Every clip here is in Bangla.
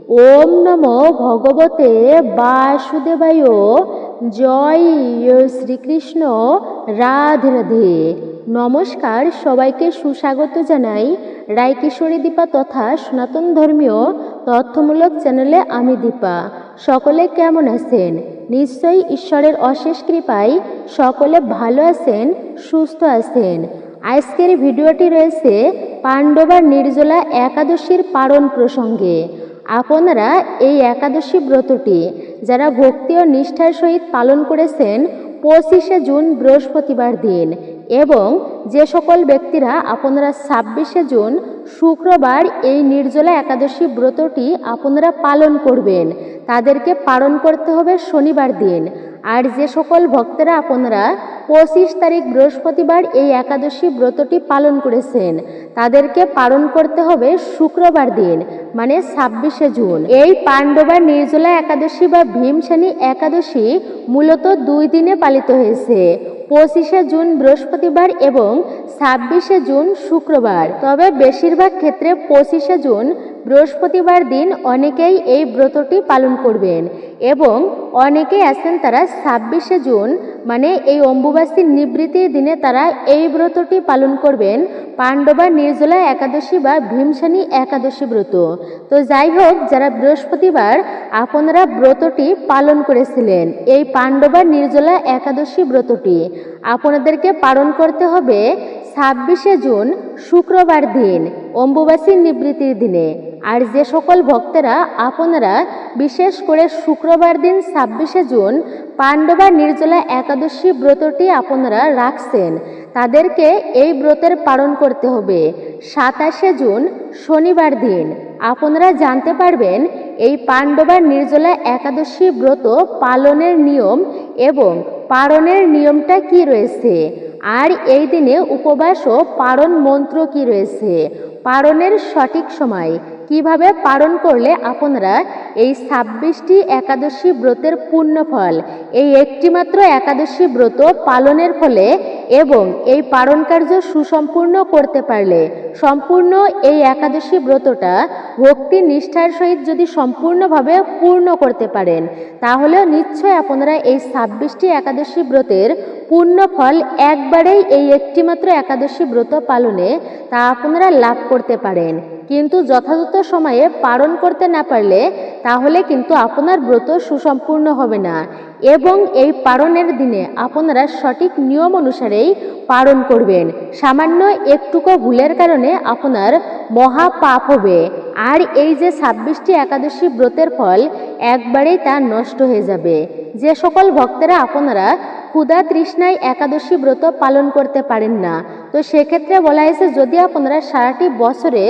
ওম নমো ভগবতে বাসুদেবায়। জয় শ্রীকৃষ্ণ। রাধে রাধে। নমস্কার, সবাইকে সুস্বাগত জানাই রায়কিশোরী দীপা তথা সনাতন ধর্মীয় তথ্যমূলক চ্যানেলে। আমি দীপা। সকলে কেমন আছেন? নিশ্চয়ই ঈশ্বরের অশেষ কৃপায় সকলে ভালো আছেন, সুস্থ আছেন। আজকের ভিডিওটি রয়েছে পাণ্ডবা নির্জলা একাদশীর পালন প্রসঙ্গে। আপনারা এই একাদশী ব্রতটি যারা ভক্তি ও নিষ্ঠার সহিত পালন করেছেন 25শে জুন বৃহস্পতিবার দিন, এবং যে সকল ব্যক্তিরা আপনারা 26শে জুন শুক্রবার এই নির্জলা একাদশী ব্রতটি আপনারা পালন করবেন, তাদেরকে পালন করতে হবে শনিবার দিন। আর যে সকল ভক্তরা আপনারা 25 তারিখ বৃহস্পতিবার এই একাদশী ব্রতটি পালন করেছেন, তাদেরকে পালন করতে হবে শুক্রবার দিন, মানে 26শে জুন। এই পাণ্ডবা নির্জলা একাদশী বা ভীমসেনী একাদশী মূলত 2 দিনে পালিত হয়েছে, 25শে জুন বৃহস্পতিবার এবং 26শে জুন শুক্রবার। তবে বেশিরভাগ ক্ষেত্রে 25শে জুন বৃহস্পতিবার দিন অনেকেই এই ব্রতটি পালন করবেন, এবং অনেকেই আছেন তারা 26শে জুন মানে এই অম্বুবাসীর নিবৃত্তির দিনে তারা এই ব্রতটি পালন করবেন, পাণ্ডবা নির্জলা একাদশী বা ভীমসেনী একাদশী ব্রত। তো যাই হোক, যারা বৃহস্পতিবার আপনারা ব্রতটি পালন করেছিলেন, এই পাণ্ডবা নির্জলা একাদশী ব্রতটি আপনাদেরকে পালন করতে হবে 26শে জুন শুক্রবার দিন, অম্বুবাসীর নিবৃত্তির দিনে। আর যে সকল ভক্তেরা আপনারা বিশেষ করে শুক্রবার দিন 26শে জুন পাণ্ডবা নির্জলা একাদশী ব্রতটি আপনারা রাখছেন, তাদেরকে এই ব্রতের পালন করতে হবে 27শে জুন শনিবার দিন। আপনারা জানতে পারবেন এই পাণ্ডবা নির্জলা একাদশী ব্রত পালনের নিয়ম এবং পালনের নিয়মটা কি রয়েছে, আর এই দিনে উপবাস ও পালন মন্ত্র কি রয়েছে, পালনের সঠিক সময় কিভাবে পালন করলে আপনারা এই 26টি একাদশী ব্রতের পূর্ণ ফল এই একটিমাত্র একাদশী ব্রত পালনের ফলে এবং এই পালন কার্য সুসম্পূর্ণ করতে পারলে, সম্পূর্ণ এই একাদশী ব্রতটা ভক্তি নিষ্ঠার সহিত যদি সম্পূর্ণভাবে পূর্ণ করতে পারেন, তাহলে নিশ্চয় আপনারা এই 26টি একাদশী ব্রতের পূর্ণ ফল একবারেই এই একটিমাত্র একাদশী ব্রত পালনে তা আপনারা লাভ করতে পারেন। কিন্তু যথাযথ সময়ে পালন করতে না পারলে তাহলে কিন্তু আপনার ব্রত সুসম্পূর্ণ হবে না, এবং এই পালনের দিনে আপনারা সঠিক নিয়ম অনুসারেই পালন করবেন। সামান্য একটুকু ভুলের কারণে আপনার মহা পাপ হবে, আর এই যে 26টি একাদশী ব্রতের ফল একবারেই তা নষ্ট হয়ে যাবে। যে সকল ভক্তেরা আপনারা ক্ষুধা তৃষ্ণায় একাদশী ব্রত পালন করতে পারেন না, তো সেক্ষেত্রে বলা হয়েছে যদি আপনারা সারাটি বছরে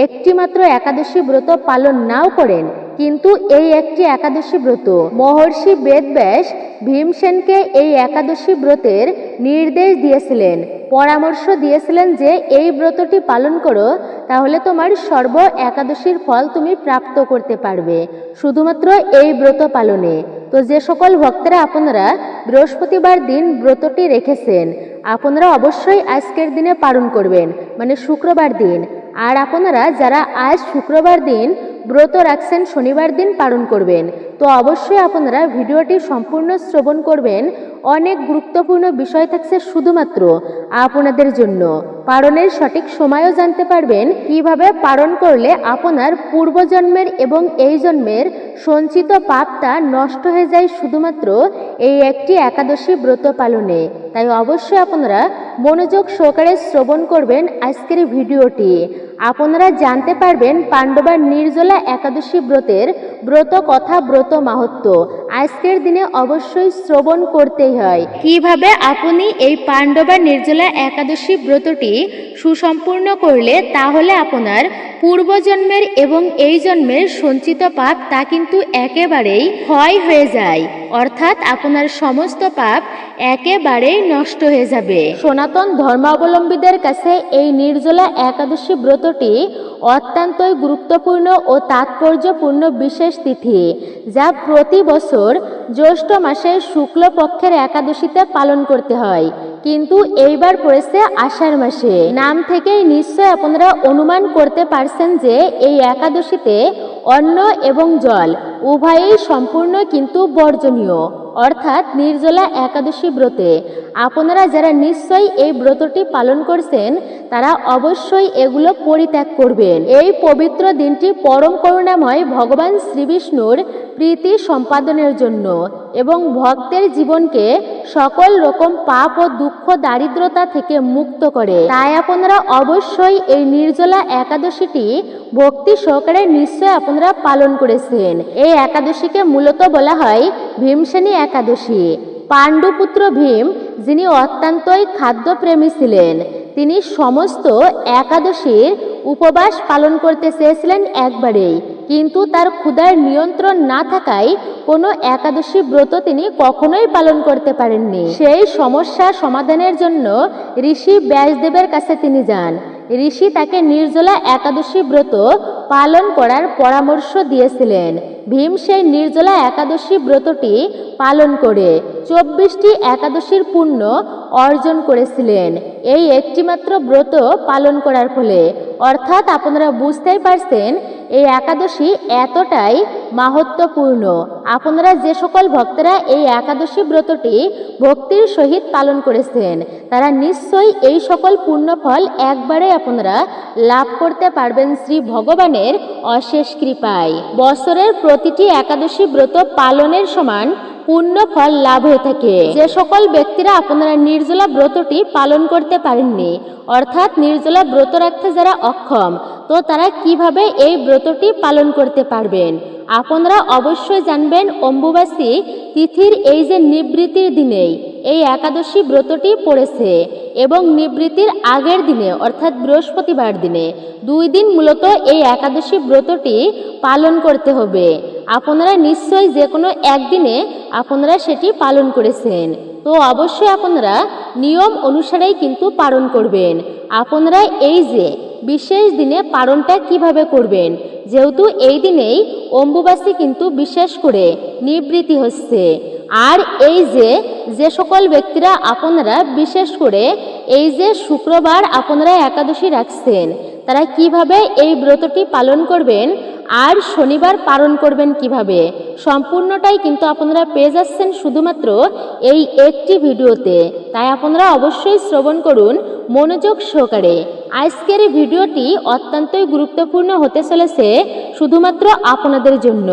একটি মাত্র একাদশী ব্রত পালন নাও করেন, কিন্তু এই একটি একাদশী ব্রত মহর্ষি বেদব্যাস ভীমসেনকে এই একাদশী ব্রতের নির্দেশ দিয়েছিলেন, পরামর্শ দিয়েছিলেন যে এই ব্রতটি পালন করো, তাহলে তোমার সর্ব একাদশীর ফল তুমি প্রাপ্ত করতে পারবে শুধুমাত্র এই ব্রত পালনে। তো যে সকল ভক্তরা আপনারা বৃহস্পতিবার দিন ব্রতটি রেখেছেন, আপনারা অবশ্যই আজকের দিনে পালন করবেন, মানে শুক্রবার দিন। আর আপনারা যারা আজ শুক্রবার দিন ব্রত রাখছেন, শনিবার দিন পালন করবেন, তো অবশ্যই আপনারা ভিডিওটি সম্পূর্ণ শ্রবণ করবেন। অনেক গুরুত্বপূর্ণ বিষয় থাকছে শুধুমাত্র আপনাদের জন্য। পালনের সঠিক সময়ও জানতে পারবেন, কিভাবে পালন করলে আপনার পূর্বজন্মের এবং এই জন্মের সঞ্চিত পাপটা নষ্ট হয়ে যায় শুধুমাত্র এই একটি একাদশী ব্রত পালনে। তাই অবশ্যই আপনারা মনোযোগ সহকারে শ্রবণ করবেন আজকের ভিডিওটি। আপনারা জানতে পারবেন পাণ্ডবা নির্জলা একাদশী ব্রতের ব্রত কথা, ব্রত মাহাত্ম্য আজকের দিনে অবশ্যই শ্রবণ করতেই হয়। কিভাবে আপনি এই পাণ্ডবা নির্জলা একাদশী ব্রতটি সুসম্পূর্ণ করলে তাহলে আপনার পূর্বজন্মের এবং এই জন্মের সঞ্চিত পাপ তা কিন্তু একেবারেই ক্ষয় হয়ে যায়, অর্থাৎ আপনার সমস্ত পাপ একেবারেই নষ্ট হয়ে যাবে। সনাতন ধর্মাবলম্বীদের কাছে এই নির্জলা একাদশী ব্রতটি অত্যন্তই গুরুত্বপূর্ণ ও তাৎপর্যপূর্ণ বিশেষ তিথি, যা প্রতি বছর জ্যৈষ্ঠ মাসের শুক্লপক্ষের একাদশীতে পালন করতে হয়। কিন্তু এইবার পড়েছে আষাঢ় মাসে। নাম থেকেই নিশ্চয় আপনারা অনুমান করতে পারছেন যে এই একাদশীতে অন্ন এবং জল উভয়ই সম্পূর্ণ কিন্তু বর্জনীয়, অর্থাৎ নির্জলা একাদশী ব্রতে আপনারা যারা নিশ্চয়ই এই ব্রতটি পালন করছেন তারা অবশ্যই এগুলো পরিত্যাগ করবেন। এই পবিত্র দিনটি পরম করুণাময় ভগবান শ্রীবিষ্ণুর প্রীতি সম্পাদনের জন্য এবং ভক্তের জীবনকে সকল রকম পাপ ও দুঃখ দারিদ্রতা থেকে মুক্ত করে। তাই আপনারা অবশ্যই এই নির্জলা একাদশীটি ভক্তি সহকারে নিশ্চয় আপনারা পালন করেছেন। এই একাদশীকে মূলত বলা হয় ভীমসেনী একাদশী। পাণ্ডুপুত্র ভীম, যিনি অত্যন্তই খাদ্যপ্রেমী ছিলেন, তিনি সমস্ত একাদশীর উপবাস পালন করতে চেয়েছিলেন একবারেই, কিন্তু তার ক্ষুধার নিয়ন্ত্রণ না থাকায় কোনো একাদশী ব্রত তিনি কখনোই পালন করতে পারেননি। সেই সমস্যা সমাধানের জন্য ঋষি ব্যাসদেবের কাছে তিনি যান। ঋষি তাকে নির্জলা একাদশী ব্রত পালন করার পরামর্শ দিয়েছিলেন। ভীম সেই নির্জলা একাদশী ব্রতটি পালন করে 24টি একাদশীর পুণ্য অর্জন করেছিলেন এই একটিমাত্র ব্রত পালন করার ফলে। অর্থাৎ আপনারা বুঝতেই পারছেন এই একাদশী এতটাই মাহাত্ম্যপূর্ণ। আপনারা যে সকল ভক্তরা এই একাদশী ব্রতটি ভক্তির সহিত পালন করেছেন তারা নিশ্চয়ই এই সকল পুণ্যফল একবারে আপনারা লাভ করতে পারবেন শ্রী ভগবানের অশেষ কৃপায়। বছরের প্রতিটি একাদশী ব্রত পালনের সমান পুণ্য ফল লাভ হয়ে থাকে। যে সকল ব্যক্তিরা আপনারা নির্জলা ব্রতটি পালন করতে পারেননি, অর্থাৎ নির্জলা ব্রত রাখতে যারা অক্ষম, তো তারা কিভাবে এই ব্রতটি পালন করতে পারবেন? আপনারা অবশ্যই জানবেন অম্বুবাসী তিথির এই যে নিবৃত্তির দিনেই এই একাদশী ব্রতটি পড়েছে এবং নিবৃত্তির আগের দিনে অর্থাৎ বৃহস্পতিবার দিনে 2 দিন মূলত এই একাদশী ব্রতটি পালন করতে হবে। আপনারা নিশ্চয়ই যে কোনো একদিনে আপনারা সেটি পালন করেছেন, তো অবশ্যই আপনারা নিয়ম অনুসারেই কিন্তু পালন করবেন। আপনারা এই যে বিশেষ দিনে পালনটা কিভাবে করবেন, যেহেতু এই দিনেই অম্বুবাসী কিন্তু বিশেষ করে নিবৃত্তি হচ্ছে। আর এই যে সকল ব্যক্তিরা আপনারা বিশেষ করে এই যে শুক্রবার আপনারা একাদশী রাখছেন তারা কিভাবে এই ব্রতটি পালন করবেন আর শনিবার পালন করবেন কিভাবে, সম্পূর্ণটাই কিন্তু আপনারা পেয়ে যাচ্ছেন শুধুমাত্র এই একটি ভিডিওতে। তাই আপনারা অবশ্যই শ্রবণ করুন মনোযোগ সহকারে। আজকের এই ভিডিওটি অত্যন্তই গুরুত্বপূর্ণ হতে চলেছে শুধুমাত্র আপনাদের জন্য।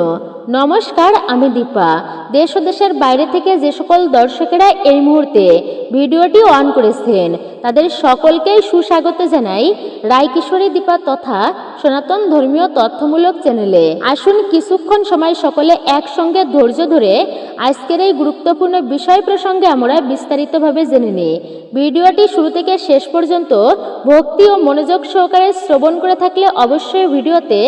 নমস্কার, আমি দীপা। দেশ ও দেশের বাইরে থেকে যে সকল দর্শকেরা এই মুহূর্তে ভিডিওটি অন করেছেন তাদের সকলকেই সুস্বাগত জানাই রায়কিশোরী দীপা তথা সনাতন ধর্মীয় তথ্যমূলক চ্যানেলে। আসুন কিছুক্ষণ সময় সকলে একসঙ্গে ধৈর্য ধরে আজকের এই গুরুত্বপূর্ণ বিষয় প্রসঙ্গে আমরা বিস্তারিতভাবে জেনে নিই। ভিডিওটি শুরু থেকে শেষ পর্যন্ত ভক্তি ও মনোযোগ সহকারে শ্রবণ করে থাকলে অবশ্যই ভিডিওতে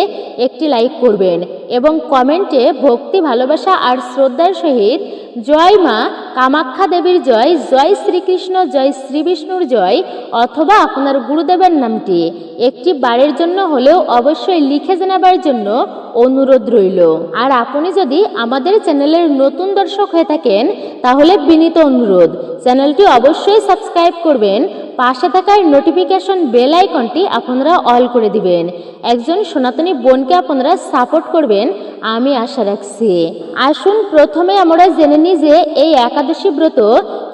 একটি লাইক করবেন এবং কমেন্টে ভক্তি, ভালোবাসা আর শ্রদ্ধার সহিত জয় মা কামাখ্যা দেবীর জয়, জয় শ্রীকৃষ্ণ, জয় শ্রী বিষ্ণুর জয় অথবা আপনার গুরুদেবের নামটি একটি বারের জন্য হলেও অবশ্যই লিখে জানাবার জন্য অনুরোধ রইল। আর আপনি যদি আমাদের চ্যানেলের নতুন দর্শক হয়ে থাকেন তাহলে বিনীত অনুরোধ চ্যানেলটি অবশ্যই সাবস্ক্রাইব করবেন, পাশে থাকার নোটিফিকেশন বেল আইকনটি আপনারা অল করে দিবেন। একজন সনাতনী বোনকে আপনারা সাপোর্ট করবেন আমি আশা রাখছি। আসুন প্রথমে আমরা জেনে নিই যে এই একাদশী ব্রত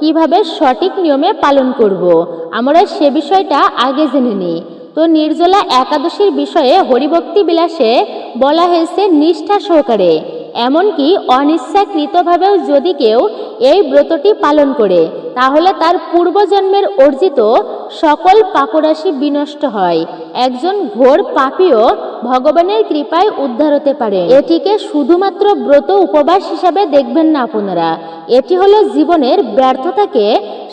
কিভাবে সঠিক নিয়মে পালন করব। আমরা সে বিষয়টা আগে জেনে নিই। তো নির্জলা একাদশীর বিষয়ে হরিভক্তি বিলাসে বলা হয়েছে নিষ্ঠা সহকারে, এমনকি অনিচ্ছাকৃতভাবেও যদি কেউ এই ব্রতটি পালন করে তাহলে তার পূর্বজন্মের অর্জিত সকল পাপরাশি বিনষ্ট হয়। একজন ঘোর পাপীও ভগবানের কৃপায় উদ্ধার হতে পারে। এটিকে শুধুমাত্র ব্রত উপবাস হিসাবে দেখবেন না আপনারা, এটি হলো জীবনের ব্যর্থতাকে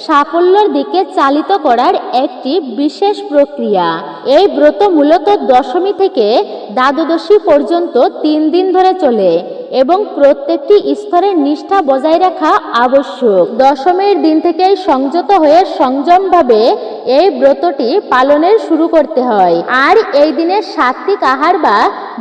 সাফল্যের দিকে চালিত করার একটি বিশেষ প্রক্রিয়া। এই ব্রত মূলত দশমী থেকে দ্বাদশী পর্যন্ত 3 দিন ধরে চলে এবং প্রত্যেকটি স্তরের নিষ্ঠা বজায় রাখা আবশ্যক। দশমীর দিন থেকেই সংযত হয়ে সংযমভাবে এই ব্রতটি পালনের শুরু করতে হয়। আর এই দিনে সাত্বিক আহার বা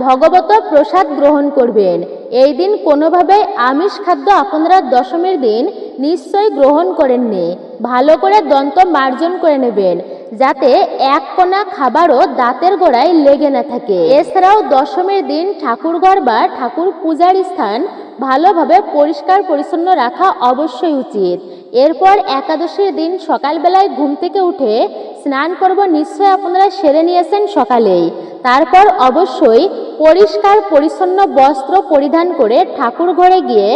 ভগবত প্রসাদ গ্রহণ করবেন। এই দিন কোনোভাবে আমিষ খাদ্য আপনারা দশমীর দিন নিশ্চয় গ্রহণ করেননি, ভালো করে দন্ত মার্জন করে নেবেন, যাতে এক কোনা খাবারও দাঁতের গোড়ায় লেগে না থাকে। এছাড়াও দশমীর দিন ঠাকুরঘর বা ঠাকুর পূজার স্থান ভালোভাবে পরিষ্কার পরিচ্ছন্ন রাখা অবশ্যই উচিত। এরপর একাদশীর দিন সকালবেলায় ঘুম থেকে উঠে স্নান করব নিশ্চয় আপনারা সেরে নিয়েছেন সকালেই। তারপর অবশ্যই পরিষ্কার পরিচ্ছন্ন বস্ত্র পরিধান করে ঠাকুর ঘরে গিয়ে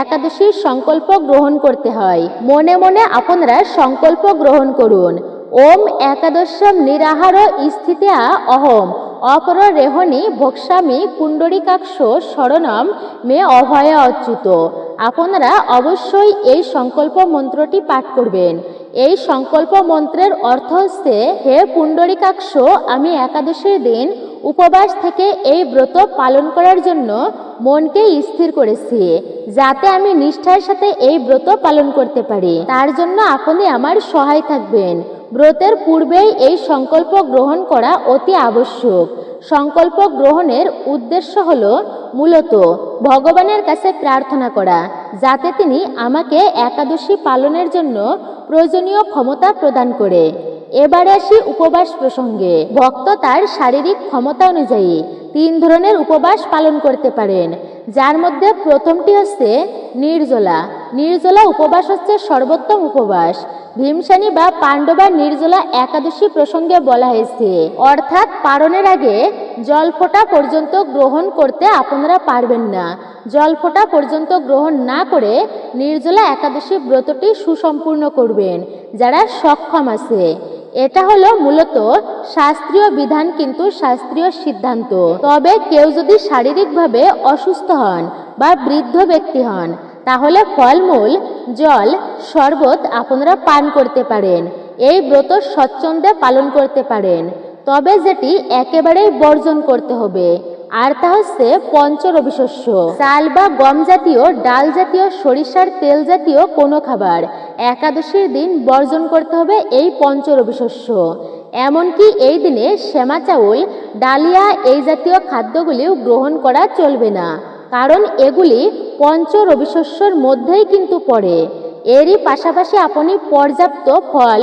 একাদশীর সংকল্প গ্রহণ করতে হয়। মনে মনে আপনারা সংকল্প গ্রহণ করুন। ওম একাদশম নিরাহার স্থিতা অহম অপর রেহনি ভোক্সামি কুণ্ডরিকাক্ষ শরণম মে অভয় অচ্যুত। আপনারা অবশ্যই এই সংকল্প মন্ত্রটি পাঠ করবেন। এই সংকল্প মন্ত্রের অর্থ হচ্ছে, হে পুণ্ডরিকাক্ষ, আমি একাদশীর দিন উপবাস থেকে এই ব্রত পালন করার জন্য মনকে স্থির করেছি, যাতে আমি নিষ্ঠার সাথে এই ব্রত পালন করতে পারি। তার জন্য আপনি আমার সহায় থাকবেন। ব্রতের পূর্বেই এই সংকল্প গ্রহণ করা অতি আবশ্যক। সংকল্প গ্রহণের উদ্দেশ্য হল মূলত ভগবানের কাছে প্রার্থনা করা, যাতে তিনি আমাকে একাদশী পালনের জন্য প্রয়োজনীয় ক্ষমতা প্রদান করে। এবারে আসি উপবাস প্রসঙ্গে। ভক্ত তার শারীরিক ক্ষমতা অনুযায়ী 3 ধরনের উপবাস পালন করতে পারেন, যার মধ্যে প্রথমটি হচ্ছে নির্জলা। নির্জলা উপবাস হচ্ছে সর্বোত্তম উপবাস। ভীমসেনী বা পাণ্ডবা নির্জলা একাদশী প্রসঙ্গে বলা হয়েছে, অর্থাৎ পারণের আগে জলফোঁটা পর্যন্ত গ্রহণ করতে আপনারা পারবেন না। জলফোঁটা পর্যন্ত গ্রহণ না করে নির্জলা একাদশী ব্রতটি সুসম্পূর্ণ করবেন যারা সক্ষম আছে। এটা হলো মূলত শাস্ত্রীয় বিধান, কিন্তু শাস্ত্রীয় সিদ্ধান্ত। তবে কেউ যদি শারীরিকভাবে অসুস্থ হন বা বৃদ্ধ ব্যক্তি হন, তাহলে ফলমূল, জল, শরবত আপনারা পান করতে পারেন। এই ব্রত স্বচ্ছন্দে পালন করতে পারেন। তবে যেটি একেবারেই বর্জন করতে হবে, আর তা হচ্ছে পঞ্চরবিশস্য। চাল বা গম জাতীয়, ডাল জাতীয়, সরিষার তেল জাতীয় কোনো খাবার একাদশীর দিন বর্জন করতে হবে এই পঞ্চরবিশস্য। এমনকি এই দিনে সেমা চাউল, ডালিয়া এই জাতীয় খাদ্যগুলিও গ্রহণ করা চলবে না, কারণ এগুলি পঞ্চরবিশস্যর মধ্যেই কিন্তু পড়ে। এরই পাশাপাশি আপনি পর্যাপ্ত ফল,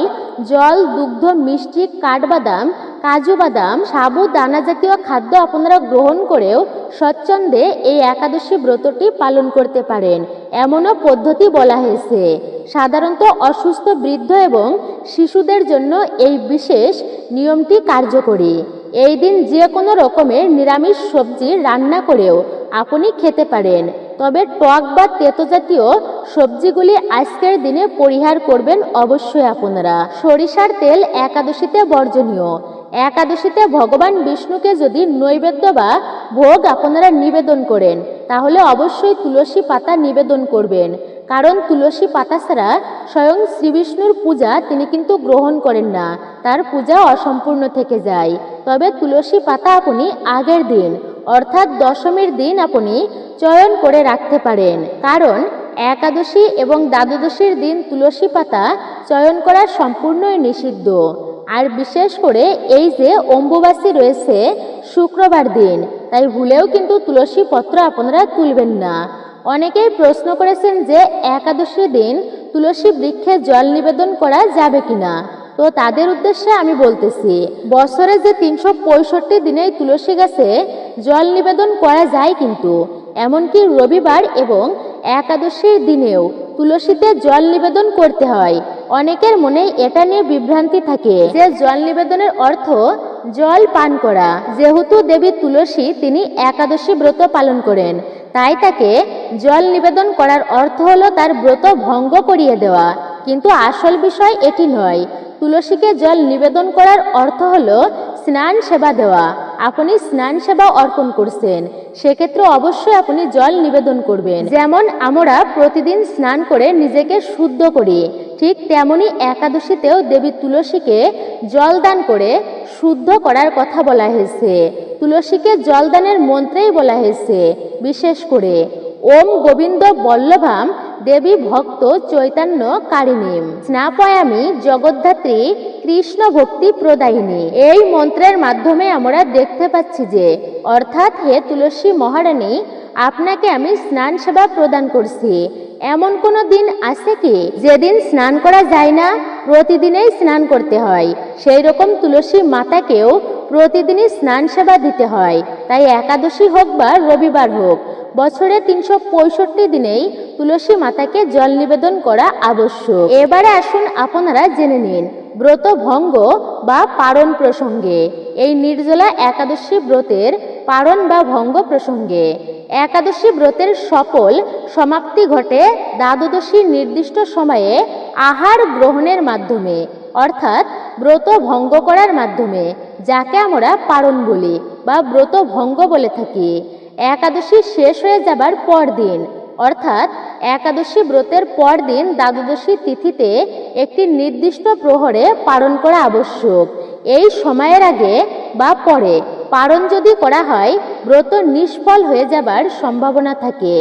জল, দুগ্ধ, মিষ্টি, কাঠবাদাম, কাজু বাদাম, সাবুদানা জাতীয় খাদ্য আপনারা গ্রহণ করেও স্বচ্ছন্দে এই একাদশী ব্রতটি পালন করতে পারেন, এমনও পদ্ধতি বলা হয়েছে। সাধারণত অসুস্থ বৃদ্ধ এবং শিশুদের জন্য এই বিশেষ নিয়মটি কার্যকরী। এই দিন যে কোনো রকমের নিরামিষ সবজি রান্না করেও আপনি খেতে পারেন, তবে টক বা তেতো জাতীয় সবজিগুলি আজকের দিনে পরিহার করবেন অবশ্যই আপনারা। সরিষার তেল একাদশীতে বর্জনীয়। একাদশীতে ভগবান বিষ্ণুকে যদি নৈবেদ্য বা ভোগ আপনারা নিবেদন করেন, তাহলে অবশ্যই তুলসী পাতা নিবেদন করবেন, কারণ তুলসী পাতা ছাড়া স্বয়ং শ্রীবিষ্ণুর পূজা তিনি কিন্তু গ্রহণ করেন না, তার পূজা অসম্পূর্ণ থেকে যায়। তবে তুলসী পাতা আপনি আগের দিন অর্থাৎ দশমীর দিন আপনি চয়ন করে রাখতে পারেন, কারণ একাদশী এবং দ্বাদশীর দিন তুলসী পাতা চয়ন করা সম্পূর্ণই নিষিদ্ধ। আর বিশেষ করে এই যে অম্বুবাসী রয়েছে শুক্রবার দিন, তাই ভুলেও কিন্তু তুলসী পত্র আপনারা তুলবেন না। অনেকেই প্রশ্ন করেছেন যে একাদশীর দিন তুলসী বৃক্ষে জল নিবেদন করা যাবে কিনা। তো তাদের উদ্দেশ্যে আমি বলতেছি, বছরে যে 365 দিনেই তুলসী গাছে জল নিবেদন করা যায়, কিন্তু এমনকি রবিবার এবং একাদশীর দিনেও তুলসীতে জল নিবেদন করতে হয়। অনেকের মনে এটা নিয়ে বিভ্রান্তি থাকে যে জল নিবেদনের অর্থ জল পান করা। যেহেতু দেবী তুলসী তিনি একাদশী ব্রত পালন করেন, তাই তাকে জল নিবেদন করার অর্থ হলো তার ব্রত ভঙ্গ করিয়ে দেওয়া, কিন্তু আসল বিষয় এটি নয়। তুলসীকে জল নিবেদন করার অর্থ হলো স্নান সেবা দেওয়া। আপনি স্নান সেবা অর্পণ করছেন, সেক্ষেত্রে অবশ্যই আপনি জল নিবেদন করবেন। যেমন আমরা প্রতিদিন স্নান করে নিজেকে শুদ্ধ করি, ঠিক তেমনি একাদশীতেও দেবী তুলসীকে জল দান করে শুদ্ধ করার কথা বলা হয়েছে। তুলসীকে জল দানের মন্ত্রেই বলা হয়েছে বিশেষ করে ওম গোবিন্দ বল্লভাম দেবী ভক্ত চৈতন্য কারিণীম স্নাপয়ামি জগদ্ধাত্রী কৃষ্ণ ভক্তি প্রদায়িনী। এই মন্ত্রের মাধ্যমে আমরা দেখতে পাচ্ছি যে, অর্থাৎ হে তুলসী মহারানী, আপনাকে আমি স্নান সেবা প্রদান করছি। এমন কোনো দিন আছে কি যেদিন স্নান করা যায় না? প্রতিদিনই স্নান করতে হয়। সেই রকম তুলসী মাতাকেও প্রতিদিনই স্নান সেবা দিতে হয়। তাই একাদশী হোক বা রবিবার হোক, বছরে 365 দিনেই তুলসী মাতাকে জল নিবেদন করা আবশ্যক। এবারে আসুন আপনারা জেনে নিন ব্রত ভঙ্গ বা পারণ প্রসঙ্গে, এই নির্জলা একাদশী ব্রতের পারণ বা ভঙ্গ প্রসঙ্গে। একাদশী ব্রতের সফল সমাপ্তি ঘটে দ্বাদশীর নির্দিষ্ট সময়ে আহার গ্রহণের মাধ্যমে, অর্থাৎ ব্রত ভঙ্গ করার মাধ্যমে, যাকে আমরা পারণ বলি বা ব্রত ভঙ্গ বলে থাকি। একাদশী শেষ হয়ে যাবার পর দিন, অর্থাৎ একাদশী ব্রতের পর দিন দ্বাদশী তিথিতে একটি নির্দিষ্ট প্রহরে পারণ করা আবশ্যক। এই সময়ের আগে বা পরে পারণ যদি করা হয়, ব্রত নিষ্ফল হয়ে যাবার সম্ভাবনা থাকে।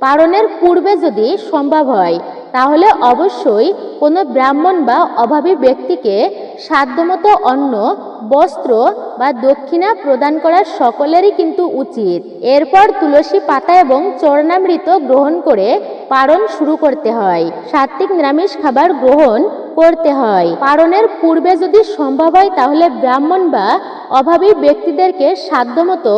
পারণের পূর্বে যদি সম্ভব হয়, তাহলে অবশ্যই কোনো ব্রাহ্মণ বা অভাবী ব্যক্তিকে সাধ্যমতো অন্ন, বস্ত্র বা দক্ষিণা প্রদান করা সকলেরই কিন্তু উচিত। এরপর তুলসী পাতা এবং চরণামৃত গ্রহণ করে পারণ শুরু করতে হয়। সাত্ত্বিক নিরামিষ খাবার গ্রহণ করতে হয়। পারণের পূর্বে যদি সম্ভব হয়, তাহলে ব্রাহ্মণ বা অভাবী ব্যক্তিদেরকে সাধ্যমতো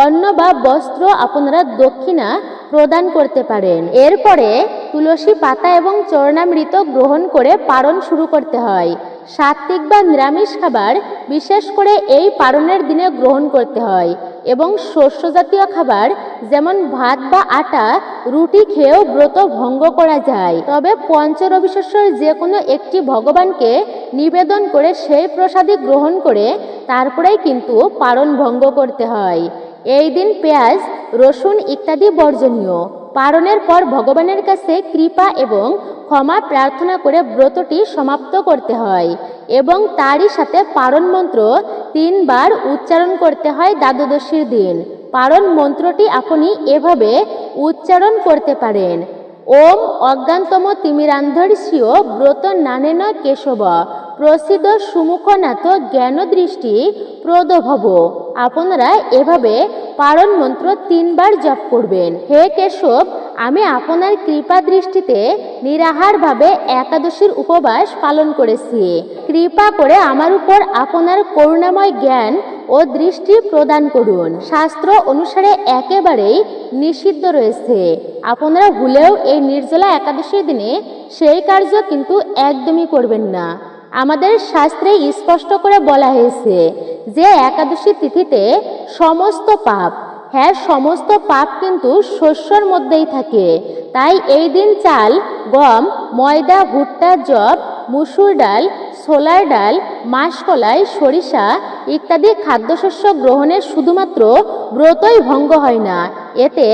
অন্ন বা বস্ত্র আপনারা দক্ষিণা প্রদান করতে পারেন। এরপরে তুলসী পাতা এবং চরণামৃত গ্রহণ করে পারণ শুরু করতে হয়। সাত্ত্বিক বা নিরামিষ খাবার বিশেষ করে এই পারণের দিনে গ্রহণ করতে হয় এবং শস্য জাতীয় খাবার যেমন ভাত বা আটা, রুটি খেয়েও ব্রত ভঙ্গ করা যায়। তবে পঞ্চরবিশস্যর যে কোনো একটি ভগবানকে নিবেদন করে সেই প্রসাদই গ্রহণ করে তারপরেই কিন্তু পারণ ভঙ্গ করতে হয়। এই দিন পেঁয়াজ, রসুন ইত্যাদি বর্জনীয়। পারণের পর ভগবানের কাছে কৃপা এবং ক্ষমা প্রার্থনা করে ব্রতটি সমাপ্ত করতে হয় এবং তারই সাথে পারণ মন্ত্র 3 বার উচ্চারণ করতে হয় দ্বাদশীর দিন। পারণ মন্ত্রটি আপনি এভাবে উচ্চারণ করতে পারেন: ওম অজ্ঞানতম তিমিরান্ধর্ষীয় ব্রত নানেন কেশব প্রসিদ্ধ সুমুখনাথ জ্ঞান দৃষ্টি প্রদভব। আপনারা এভাবে পারণ মন্ত্র 3 বার জপ করবেন। হে কেশব, আমি আপনার কৃপা দৃষ্টিতে নিরাহারভাবে একাদশীর উপবাস পালন করেছি। কৃপা করে আমার উপর আপনার করুণাময় জ্ঞান ও দৃষ্টি প্রদান করুন। শাস্ত্র অনুসারে একেবারেই নিষিদ্ধ রয়েছে। আপনারা ভুলেও এই নির্জলা একাদশীর দিনে সেই কার্য কিন্তু একদমই করবেন না। আমাদের শাস্ত্রে স্পষ্ট করে বলা হয়েছে যে একাদশী তিথিতে সমস্ত পাপ, হ্যাঁ সমস্ত পাপ কিন্তু শস্যর মধ্যেই থাকে। তাই এই দিন চাল, গম, ময়দা, ভুট্টা, যব, মুসুর ডাল, ছোলার ডাল, মাসকলাই, সরিষা ইত্যাদি খাদ্যশস্য গ্রহণের শুধুমাত্র ব্রতই ভঙ্গ হয় না, এতে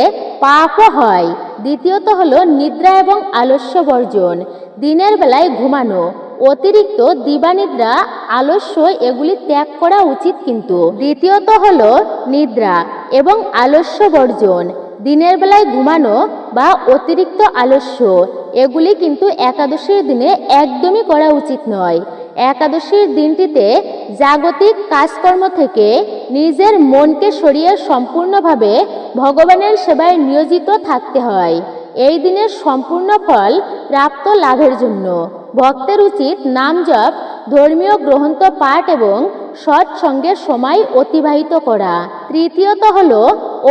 পাপও হয়। দ্বিতীয়ত হলো নিদ্রা এবং আলস্য বর্জন। দিনের বেলায় ঘুমানো, অতিরিক্ত দিবানিদ্রা, আলস্য এগুলি ত্যাগ করা উচিত। কিন্তু দ্বিতীয়ত হলো নিদ্রা এবং আলস্য বর্জন। দিনের বেলায় ঘুমানো বা অতিরিক্ত আলস্য এগুলি কিন্তু একাদশীর দিনে একদমই করা উচিত নয়। একাদশীর দিনটিতে জাগতিক কাজকর্ম থেকে নিজের মনকে সরিয়ে সম্পূর্ণভাবে ভগবানের সেবায় নিয়োজিত থাকতে হয়। এই দিনের সম্পূর্ণ ফল প্রাপ্ত লাভের জন্য ভক্তের উচিত নাম জপ, ধর্মীয় গ্রন্থ পাঠ এবং সৎসঙ্গের সময় অতিবাহিত করা। তৃতীয়ত হল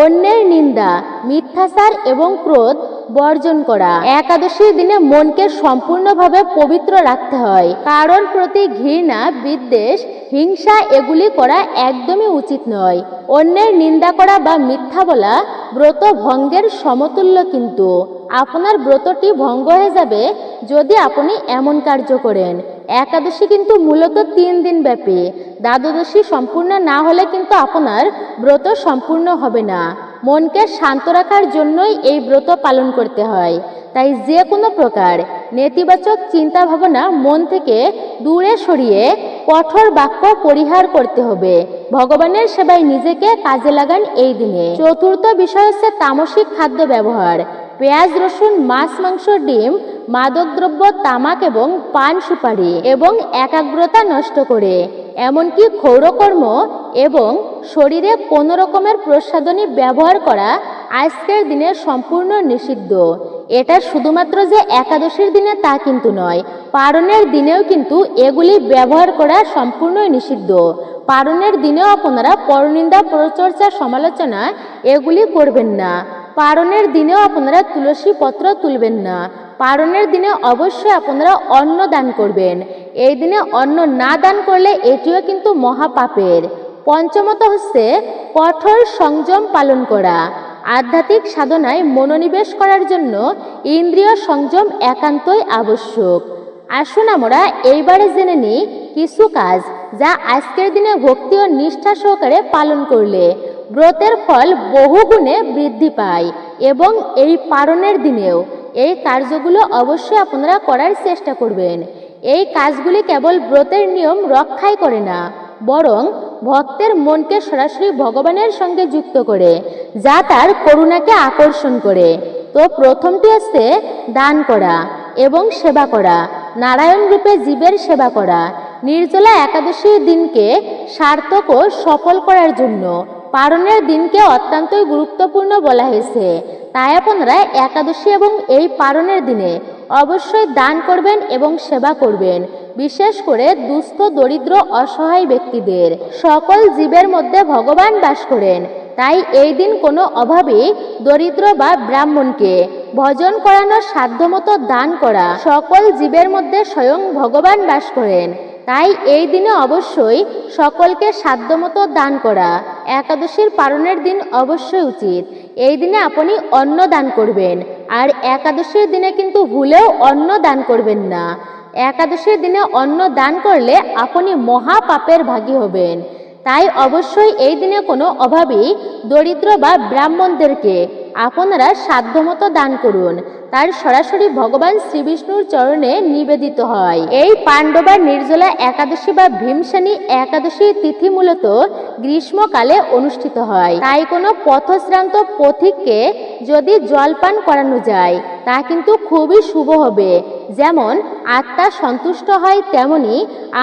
অন্যের নিন্দা, মিথ্যাচার এবং ক্রোধ বর্জন করা। একাদশীর দিনে মনকে সম্পূর্ণভাবে পবিত্র রাখতে হয়। কারোর প্রতি ঘৃণা, বিদ্বেষ, হিংসা এগুলি করা একদমই উচিত নয়। অন্যের নিন্দা করা বা মিথ্যা বলা ব্রত ভঙ্গের সমতুল্য। কিন্তু আপনার ব্রতটি ভঙ্গ হয়ে যাবে যদি আপনি এমন কার্য করেন। একাদশী কিন্তু মূলত 3 দিন ব্যাপী। দ্বাদশী সম্পূর্ণ না হলে কিন্তু আপনার ব্রত সম্পূর্ণ হবে না। মনকে শান্ত রাখার জন্যই এই ব্রত পালন করতে হয়। তাই যে কোনো প্রকার নেতিবাচক চিন্তা ভাবনা মন থেকে দূরে সরিয়ে কঠোর বাক্য পরিহার করতে হবে। ভগবানের সেবায় নিজেকে কাজে লাগান এই দিনে। চতুর্থ বিষয় হচ্ছে তামসিক খাদ্য ব্যবহার। পেঁয়াজ, রসুন, মাছ, মাংস, ডিম, মাদকদ্রব্য, তামাক এবং পান সুপারি এবং একাগ্রতা নষ্ট করে, এমনকি ক্ষৌরকর্ম এবং শরীরে কোনো রকমের প্রসাধনী ব্যবহার করা আজকের দিনে সম্পূর্ণ নিষিদ্ধ। এটা শুধুমাত্র যে একাদশীর দিনে তা কিন্তু নয়, পারণের দিনেও কিন্তু এগুলি ব্যবহার করা সম্পূর্ণই নিষিদ্ধ। পারণের দিনেও আপনারা পরনিন্দা, পরচর্চা, সমালোচনা এগুলি করবেন না। পারণের দিনেও আপনারা তুলসী পত্র তুলবেন না। পারণের দিনে অবশ্যই আপনারা অন্ন দান করবেন। এই দিনে অন্ন না দান করলে এটিও কিন্তু মহাপাপের। পঞ্চমত হচ্ছে কঠোর সংযম পালন করা। আধ্যাত্মিক সাধনায় মনোনিবেশ করার জন্য ইন্দ্রিয় সংযম একান্তই আবশ্যক। আসুন আমরা এইবারে জেনে নিই কিছু কাজ যা আজকের দিনে ভক্তি ও নিষ্ঠা সহকারে পালন করলে ব্রতের ফল বহুগুণে বৃদ্ধি পায়। এবং এই পারণের দিনেও এই কার্যগুলো অবশ্যই আপনারা করার চেষ্টা করবেন। এই কাজগুলি কেবল ব্রতের নিয়ম রক্ষাই করে না, বরং ভক্তের মনকে সরাসরি ভগবানের সঙ্গে যুক্ত করে, যা তার করুণাকে আকর্ষণ করে। তো প্রথমটি হচ্ছে দান করা এবং সেবা করা। নারায়ণ রূপে জীবের সেবা করা। নির্জলা একাদশীর দিনকে সার্থক ও সফল করার জন্য পারণের দিনকে অত্যন্তই গুরুত্বপূর্ণ বলা হয়েছে। তাই আপনারা একাদশী এবং এই পারণের দিনে অবশ্যই দান করবেন এবং সেবা করবেন, বিশেষ করে দুস্থ, দরিদ্র, অসহায় ব্যক্তিদের। সকল জীবের মধ্যে ভগবান বাস করেন, তাই এই দিন কোনো অভাবী, দরিদ্র বা ব্রাহ্মণকে ভজন করানোর সাধ্যমতো দান করা। সকল জীবের মধ্যে স্বয়ং ভগবান বাস করেন, তাই এই দিনে অবশ্যই সকলকে সাধ্যমতো দান করা একাদশীর পারণের দিন অবশ্যই উচিত। এই দিনে আপনি অন্ন দান করবেন, আর একাদশীর দিনে কিন্তু ভুলেও অন্ন দান করবেন না। একাদশীর দিনে অন্ন দান করলে আপনি মহাপাপের ভাগী হবেন। তাই অবশ্যই এই দিনে কোনো অভাবী, দরিদ্র বা ব্রাহ্মণদেরকে আপনারা সাধ্যমতো দান করুন। তার সরাসরি ভগবান শ্রীবিষ্ণুর চরণে নিবেদিত হয়। এই পাণ্ডবা নির্জলা একাদশী বা ভীমসেনী একাদশী তিথি মূলত গ্রীষ্মকালে অনুষ্ঠিত হয়। তাই কোনো পথশ্রান্ত পথিককে যদি জলপান করানো যায় তা কিন্তু খুবই শুভ হবে। যেমন আত্মা সন্তুষ্ট হয়, তেমনি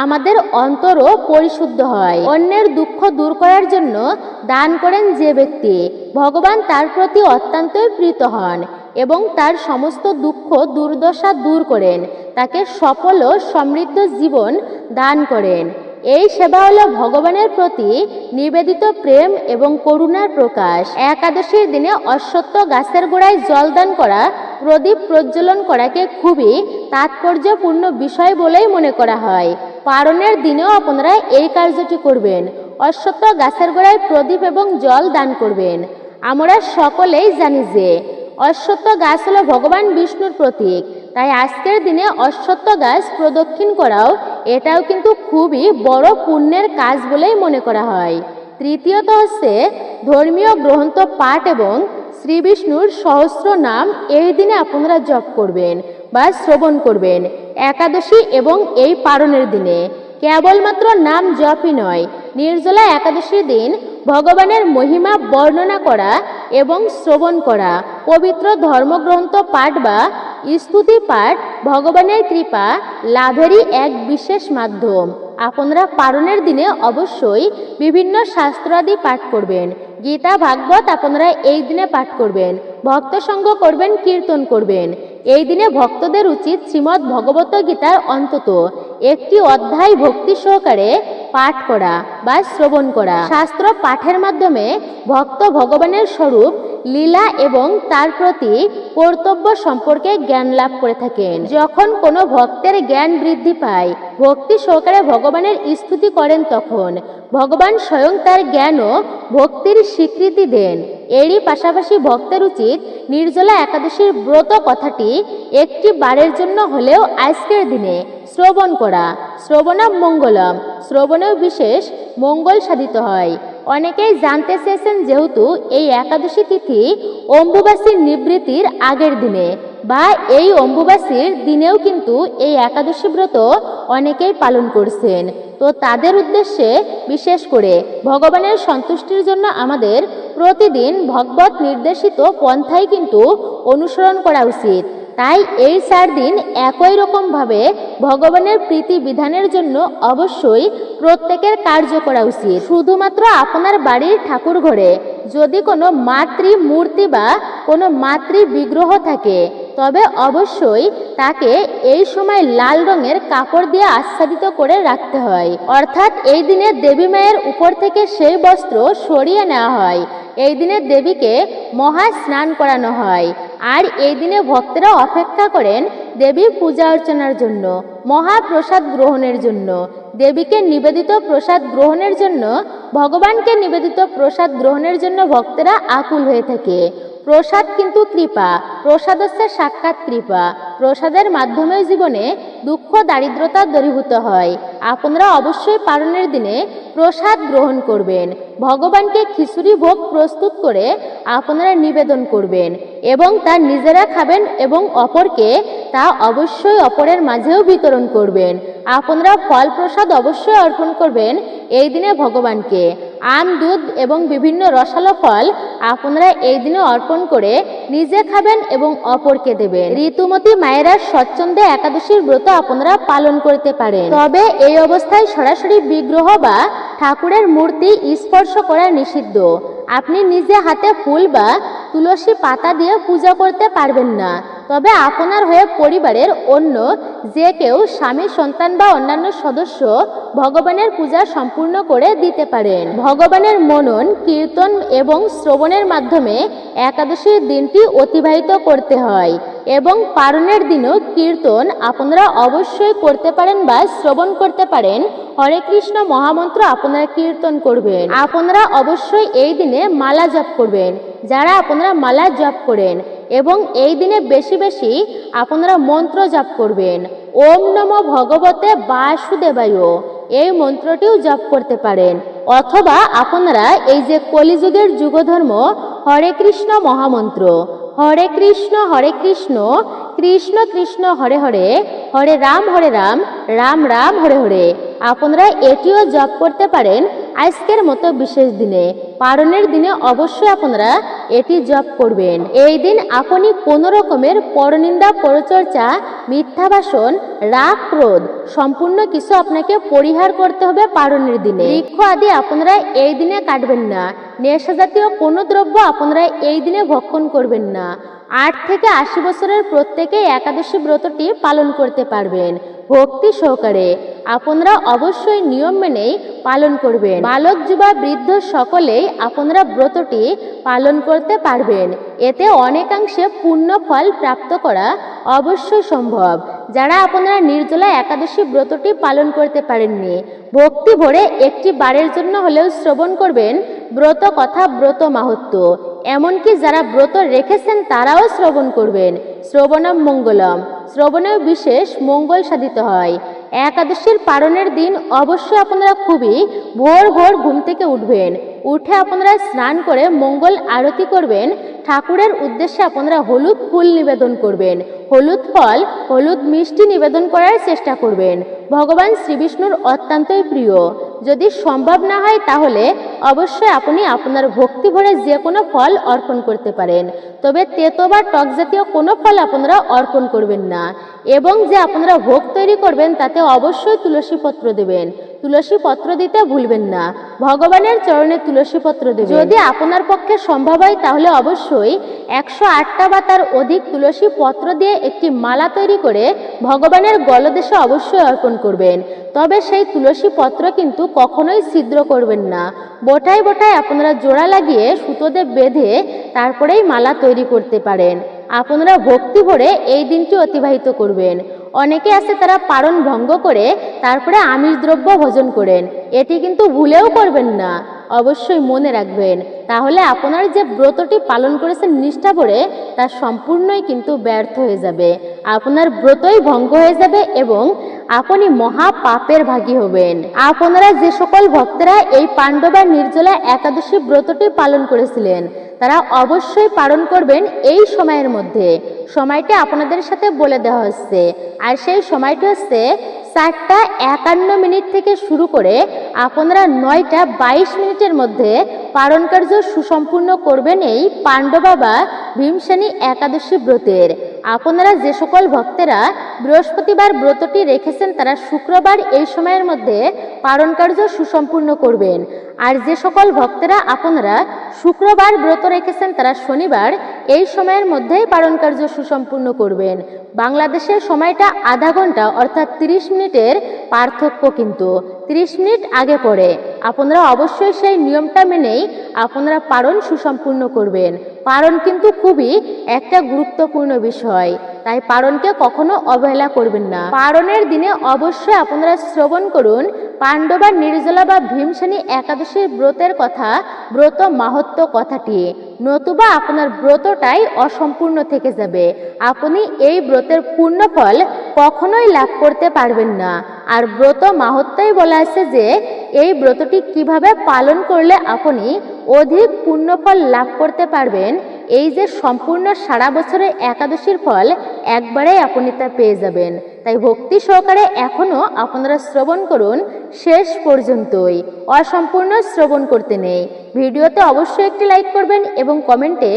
আমাদের অন্তরও পরিশুদ্ধ হয়। অন্যের দুঃখ দূর করার জন্য দান করেন যে ব্যক্তি, ভগবান তার প্রতি অত্যন্তই প্রীত হন এবং তার সমস্ত দুঃখ দুর্দশা দূর করেন, তাকে সফল ও সমৃদ্ধ জীবন দান করেন। এই সেবা হলো ভগবানের প্রতি নিবেদিত প্রেম এবং করুণার প্রকাশ। একাদশীর দিনে অশ্বত্থ গাছের গোড়ায় জল দান করা, প্রদীপ প্রজ্বলন করাকে খুবই তাৎপর্যপূর্ণ বিষয় বলেই মনে করা হয়। পারণের দিনেও আপনারা এই কার্যটি করবেন। অশ্বত্থ গাছের গোড়ায় প্রদীপ এবং জল দান করবেন। আমরা সকলেই জানি যে অশ্বত্থ গাছ হলো ভগবান বিষ্ণুর প্রতীক, তাই আজকের দিনে অশ্বত্থ গাছ প্রদক্ষিণ করাও এটাও কিন্তু খুবই বড় পুণ্যের কাজ বলেই মনে করা হয়। তৃতীয়ত হচ্ছে ধর্মীয় গ্রন্থ পাঠ এবং শ্রী বিষ্ণুর সহস্র নাম এই দিনে আপনারা জপ করবেন বা শ্রবণ করবেন একাদশী এবং এই পারণের দিনে। কেবলমাত্র নাম জপই নয়, নির্জলা একাদশীর দিন ভগবানের মহিমা বর্ণনা করা এবং শ্রবণ করা, পবিত্র ধর্মগ্রন্থ পাঠ বা স্তুতি পাঠ ভগবানের কৃপা লাভেরই এক বিশেষ মাধ্যম। আপনারা পারণের দিনে অবশ্যই বিভিন্ন শাস্ত্রাদি পাঠ করবেন। গীতা, ভাগবত আপনারা এই দিনে পাঠ করবেন, ভক্ত সঙ্গ করবেন, কীর্তন করবেন। এই দিনে ভক্তদের উচিত শ্রীমদ্ ভগবত গীতার অন্তত একটি অধ্যায় ভক্তি সহকারে পাঠ করা বা শ্রবণ করা। শাস্ত্র পাঠের মাধ্যমে ভক্ত ভগবানের স্বরূপ, লীলা এবং তার প্রতি কর্তব্য সম্পর্কে জ্ঞান লাভ করে থাকেন। যখন কোনো ভক্তের জ্ঞান বৃদ্ধি পায়, ভক্তি সহকারে ভগবানের স্তুতি করেন, তখন ভগবান স্বয়ং তার জ্ঞান ও ভক্তির স্বীকৃতি দেন। এরই পাশাপাশি ভক্তের উচিত নির্জলা একাদশীর ব্রত কথাটি একটি বারের জন্য হলেও আজকের দিনে শ্রবণ করা। শ্রবণম মঙ্গলম, শ্রবণেও বিশেষ মঙ্গল সাধিত হয়। অনেকেই জানতে চেয়েছেন, যেহেতু এই একাদশী তিথি অম্বুবাসীর নিবৃত্তির আগের দিনে বা এই অম্বুবাসীর দিনেও কিন্তু এই একাদশী ব্রত অনেকেই পালন করছেন, তো তাদের উদ্দেশ্যে বিশেষ করে ভগবানের সন্তুষ্টির জন্য আমাদের প্রতিদিন ভগবত নির্দেশিত পন্থাই কিন্তু অনুসরণ করা উচিত। তাই এই 4 দিন একই রকমভাবে ভগবানের প্রীতি বিধানের জন্য অবশ্যই প্রত্যেকের কার্য করা উচিত। শুধুমাত্র আপনার বাড়ির ঠাকুর ঘরে যদি কোনো মাতৃ মূর্তি বা কোনো মাতৃ বিগ্রহ থাকে তবে অবশ্যই তাকে এই সময় লাল রঙের কাপড় দিয়ে আচ্ছাদিত করে রাখতে হয়। অর্থাৎ এই দিনে দেবী মায়ের উপর থেকে সেই বস্ত্র সরিয়ে নেওয়া হয়। এই দিনে দেবীকে মহা স্নান করানো হয়। আর এই দিনে ভক্তরা অপেক্ষা করেন দেবী পূজা অর্চনার জন্য, মহাপ্রসাদ গ্রহণের জন্য, দেবীকে নিবেদিত প্রসাদ গ্রহণের জন্য, ভগবানকে নিবেদিত প্রসাদ গ্রহণের জন্য ভক্তরা আকুল হয়ে থাকে। প্রসাদ কিন্তু কৃপা, প্রসাদ হচ্ছে সাক্ষাৎ কৃপা। প্রসাদের মাধ্যমে জীবনে দুঃখ দারিদ্রতা দূরীভূত হয়। আপনারা অবশ্যই পারণের দিনে প্রসাদ গ্রহণ করবেন। ভগবানকে খিচুড়ি ভোগ প্রস্তুত করে আপনারা নিবেদন করবেন এবং তা নিজেরা খাবেন এবং অপরকে তা অবশ্যই অপরের মাঝেও বিতরণ করবেন। আপনারা ফল প্রসাদ অবশ্যই অর্পণ করবেন এই দিনে ভগবানকে। আম, দুধ এবং বিভিন্ন রসালো ফল আপনারা এই দিনে অর্পণ করে নিজে খাবেন এবং অপরকে দেবেন। ঋতুমতী মায়েরা স্বচ্ছন্দে একাদশীর ব্রত আপনারা পালন করতে পারেন। তবে এই অবস্থায় সরাসরি বিগ্রহ বা ঠাকুরের মূর্তি স্পর্শ করা নিষিদ্ধ। আপনি নিজে হাতে ফুল বা তুলসী পাতা দিয়ে পূজা করতে পারবেন না। তবে আপনার হয়ে পরিবারের অন্য যে কেউ স্বামী, সন্তান বা অন্যান্য সদস্য ভগবানের পূজা সম্পূর্ণ করে দিতে পারেন। ভগবানের মনন, কীর্তন এবং শ্রবণের মাধ্যমে একাদশীর দিনটি অতিবাহিত করতে হয় এবং পারণের দিনও কীর্তন আপনারা অবশ্যই করতে পারেন বা শ্রবণ করতে পারেন। হরে কৃষ্ণ মহামন্ত্র আপনারা কীর্তন করবেন। আপনারা অবশ্যই এই দিনে মালা জপ করবেন যারা আপনারা মালা জপ করেন, এবং এই দিনে বেশি বেশি আপনারা মন্ত্র জপ করবেন। ওম নমো ভগবতে বাসুদেবায় এই মন্ত্রটিও জপ করতে পারেন। অথবা আপনারা এই যে কলিযুগের যুগধর্ম হরে কৃষ্ণ মহামন্ত্র, হরে কৃষ্ণ কৃষ্ণ কৃষ্ণ হরে হরে, হরে রাম রাম রাম হরে হরে, আপনারা এটিও জপ করতে পারেন আজকের মতো বিশেষ দিনে। পারণের দিনে অবশ্যই আপনারা এটি জপ করবেন। এই দিন আপনি কোনো রকমের পরনিন্দা, পরচর্চা, মিথ্যা ভাষণ, রাগ, ক্রোধ সম্পূর্ণ কিছু আপনাকে পরিহার করতে হবে। পারণের দিনে বৃক্ষ আদি আপনারা এই দিনে কাটবেন না। নেশা জাতীয় কোনো দ্রব্য আপনারা এই দিনে ভক্ষণ করবেন না। 8 থেকে 80 বছরের প্রত্যেকেই একাদশী ব্রতটি পালন করতে পারবেন ভক্তি সহকারে। আপনারা অবশ্যই নিয়ম মেনেই পালন করবেন। বালক, যুবা, বৃদ্ধ সকলেই আপনারা ব্রতটি পালন করতে পারবেন। এতে অনেকাংশে পুণ্য ফল প্রাপ্ত করা অবশ্যই সম্ভব। যারা আপনারা নির্জলা একাদশী ব্রতটি পালন করতে পারেননি, ভক্তি ভরে একটি বারের জন্য হলেও শ্রবণ করবেন ব্রত কথা, ব্রত মাহাত্ম্য। এমনকি যারা ব্রত রেখেছেন তারাও শ্রবণ করবেন। শ্রবণম মঙ্গলম, শ্রবণেও বিশেষ মঙ্গল সাধিত হয়। একাদশীর পারণের দিন অবশ্যই আপনারা খুবই ভোর ভোর ঘুম থেকে উঠবেন। উঠে আপনারা স্নান করে মঙ্গল আরতি করবেন। ঠাকুরের উদ্দেশ্যে আপনারা হলুদ ফুল নিবেদন করবেন, হলুদ ফল, হলুদ মিষ্টি নিবেদন করার চেষ্টা করবেন। ভগবান শ্রীবিষ্ণুর অত্যন্তই প্রিয়। যদি সম্ভব না হয় তাহলে অবশ্যই আপনি আপনার ভক্তি ভরে যে কোনো ফল অর্পণ করতে পারেন। তবে তেতো বা টক জাতীয় কোনো ফল আপনারা অর্পণ করবেন না। এবং যে আপনারা ভোগ তৈরি করবেন তাতে অবশ্যই তুলসী পত্র দেবেন। তুলসী পত্র দিতে ভুলবেন না। ভগবানের চরণে তুলসী পত্র দেবেন। যদি আপনার পক্ষে সম্ভব হয় তাহলে অবশ্যই 108টা বা তার অধিক তুলসী পত্র দিয়ে একটি মালা তৈরি করে ভগবানের গলদেশে অবশ্যই অর্পণ করবেন। তবে সেই তুলসী পত্র কিন্তু কখনোই ছিদ্র করবেন না। বোটায় বোটায় আপনারা জোড়া লাগিয়ে সুতোতে বেঁধে তারপরেই মালা তৈরি করতে পারেন। আপনারা ভক্তি ভরে এই দিনটি অতিবাহিত করবেন। অনেকে আছে তারা পারণ ভঙ্গ করে তারপরে আমিষ দ্রব্য ভোজন করেন। এটি কিন্তু ভুলেও করবেন না, অবশ্যই মনে রাখবেন। তাহলে আপনার যে ব্রতটি পালন করেছেন নিষ্ঠা ভরে তা সম্পূর্ণই কিন্তু ব্যর্থ হয়ে যাবে। আপনার ব্রতই ভঙ্গ হয়ে যাবে এবং আপনি মহা পাপের ভাগী হবেন। আপনারা যে সকল ভক্তরা এই পাণ্ডবা নির্জলা একাদশী ব্রতটি পালন করেছিলেন তারা অবশ্যই পালন করবেন এই সময়ের মধ্যে। সময়টা আপনাদের সাথে বলে দেওয়া হচ্ছে, আর সেই সময়টি হচ্ছে 4টা 51 থেকে শুরু করে আপনারা 9টা 22 মিনিটের মধ্যে পালন কার্য সুসম্পূর্ণ করবেন এই পাণ্ডবা বা ভীমসেনী একাদশী ব্রতের। আপনারা যে সকল ভক্তেরা বৃহস্পতিবার ব্রতটি রেখেছেন তারা শুক্রবার এই সময়ের মধ্যে পালন কার্য সুসম্পূর্ণ করবেন। আর যে সকল ভক্তেরা আপনারা শুক্রবার ব্রত রেখেছেন তারা শনিবার এই সময়ের মধ্যেই পালন কার্য সুসম্পূর্ণ করবেন। বাংলাদেশের সময়টা আধা ঘন্টা অর্থাৎ 30 মিনিটের পার্থক্য, কিন্তু 30 মিনিট আগে পড়ে। আপনারা অবশ্যই সেই নিয়মটা মেনেই আপনারা পালন সুসম্পূর্ণ করবেন। পালন কিন্তু খুবই একটা গুরুত্বপূর্ণ বিষয়, তাই পালনকে কখনো অবহেলা করবেন না। পালনের দিনে অবশ্যই আপনারা শ্রবণ করুন পাণ্ডবা নির্জলা বা ভীমসেনী একাদশীর ব্রতের কথা, ব্রত মাহাত্ম্য কথাটি, নতুবা আপনার ব্রতটাই অসম্পূর্ণ থেকে যাবে। আপনি এই ব্রতের পূর্ণ ফল কখনোই লাভ করতে পারবেন না। আর ব্রত মাহাত্ম্যই বলা আছে যে এই ব্রতটি কিভাবে পালন করলে আপনি অধিক পুণ্যফল লাভ করতে পারবেন। এই যে সম্পূর্ণ সারা বছরের একাদশীর ফল একবারেই আপনি তা পেয়ে যাবেন। তাই ভক্তি সহকারে এখনো আপনারা শ্রবণ করুন শেষ পর্যন্তই, অসম্পূর্ণ শ্রবণ করতে নেই। ভিডিওতে অবশ্যই একটি লাইক করবেন এবং কমেন্টে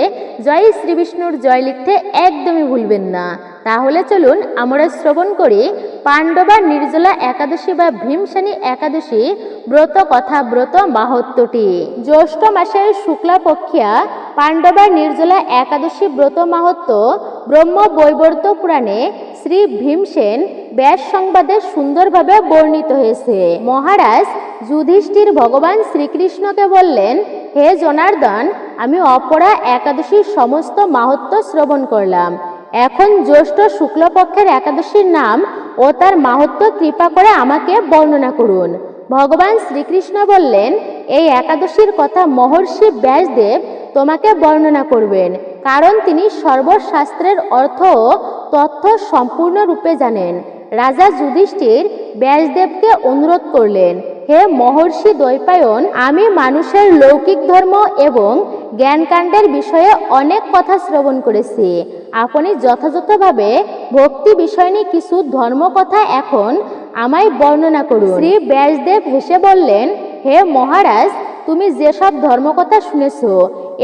জয় শ্রী বিষ্ণুর জয় লিখতে একদমই ভুলবেন না। তাহলে চলুন আমরা শ্রবণ করি পাণ্ডবা নির্জলা একাদশী বা ভীমসেনী একাদশী ব্রত কথা, ব্রত মাহাত্ম্যটি। জ্যৈষ্ঠ মাসের শুক্লা পক্ষিয়া পাণ্ডবা নির্জলা একাদশী ব্রত মাহাত্ম্য ব্রহ্ম বৈবর্ত পুরাণে শ্রী ভীমসেন ব্যাস সংবাদে সুন্দরভাবে বর্ণিত হয়েছে। মহারাজ যুধিষ্ঠির ভগবান শ্রীকৃষ্ণকে বললেন, হে জনার্দন, আমি অপরা একাদশীর সমস্ত মাহাত্ম্য শ্রবণ করলাম। এখন জ্যৈষ্ঠ শুক্লপক্ষের একাদশীর নাম ও তার মাহাত্ম্য কৃপা করে আমাকে বর্ণনা করুন। ভগবান শ্রীকৃষ্ণ বললেন, এই একাদশীর কথা মহর্ষি ব্যাসদেব তোমাকে বর্ণনা করবেন, কারণ তিনি সর্বশাস্ত্রের অর্থ ও তথ্য সম্পূর্ণরূপে জানেন। রাজা যুধিষ্ঠির ব্যাসদেবকে অনুরোধ করলেন, হে মহর্ষি দ্বৈপায়ন, আমি মানুষের লৌকিক ধর্ম এবং জ্ঞানকাণ্ডের বিষয়ে অনেক কথা শ্রবণ করেছি। আপনি যথাযথভাবে ভক্তি বিষয় নিয়ে কিছু ধর্মকথা এখন আমায় বর্ণনা করুন। শ্রী ব্যাসদেব হেসে বললেন, হে মহারাজ, তুমি যেসব ধর্মকথা শুনেছ